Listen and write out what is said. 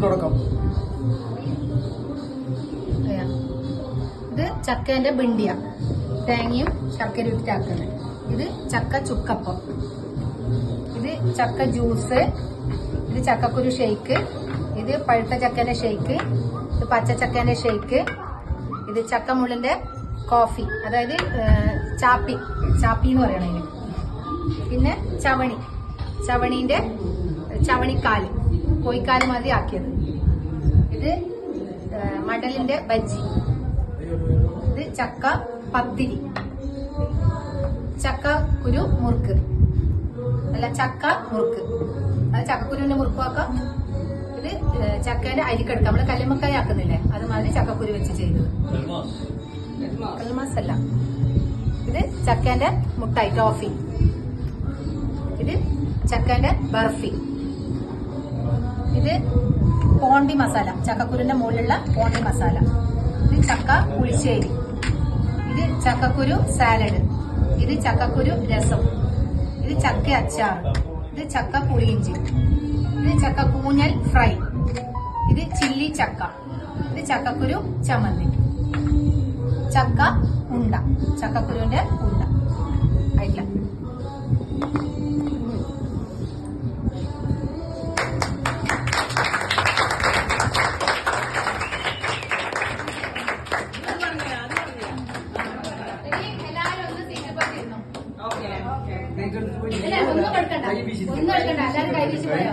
തുടക്കം. ഇത് ചക്കേന്റെ ബിണ്ടിയ, തേങ്ങയും ശർക്കരയും ഇട്ടാക്കുന്നത്. ഇത് ചക്ക ചുക്കപ്പം, ഇത് ചക്ക ജ്യൂസ്, ഇത് ചക്കക്കുരു ഷെയ്ക്ക്, ഇത് പഴുത്ത ചക്കേന്റെ ഷെയ്ക്ക്, ഇത് പച്ച ചക്കേന്റെ ഷെയ്ക്ക്, ഇത് ചക്കമുള്ളിന്റെ കോഫി, അതായത് ചാപ്പി എന്ന് പറയണതിന്. പിന്നെ ചവണീന്റെ ചവണിക്കാല്, കോഴിക്കാല് മാതിരി ആക്കിയത്. ഇത് മടലിന്റെ ബജ്ജി, ഇത് ചക്ക പത്തിരി, ചക്ക കുരു മുറുക്ക്, അല്ല ചക്ക മുറുക്ക്, അത് ചക്കക്കുരുവിന്റെ മുറുക്കുമാക്കാം. ഇത് ചക്കേന്റെ അരിക്കടുക്ക, നമ്മള് കല്ലുമ്മക്കായ ആക്കുന്നില്ലേ, അതുമാതിരി ചക്കക്കുരു വെച്ച് ചെയ്തത്. കൽമാസ് അല്ല, ഇത് ചക്കേന്റെ മുട്ടായി ടോഫി, ഇത് ചക്കേന്റെ ബർഫി, ഇത് പോണ്ടി മസാല, ചക്കക്കുരുവിന്റെ മുകളിലുള്ള പോണ്ടി മസാല, ഇത് ചക്ക പുളിശ്ശേരി, ഇത് ചക്കക്കുരു സാലഡ്, ഇത് ചക്കക്കുരു രസം, ഇത് ചക്ക അച്ചാർ, ഇത് ചക്ക പുളിയിഞ്ചി, ഇത് ചക്ക കൂഞ്ഞൽ ഫ്രൈ, ഇത് ചില്ലി ചക്ക, ഇത് ചക്കക്കുരു ചമ്മന്തി, ചക്ക ഉണ്ട, ചക്കക്കുരുവിന്റെ ഉണ്ട ആയിട്ടില്ല. ഒന്നും എടുക്കണ്ട, എല്ലാവരും കൈ വീശി പോയാ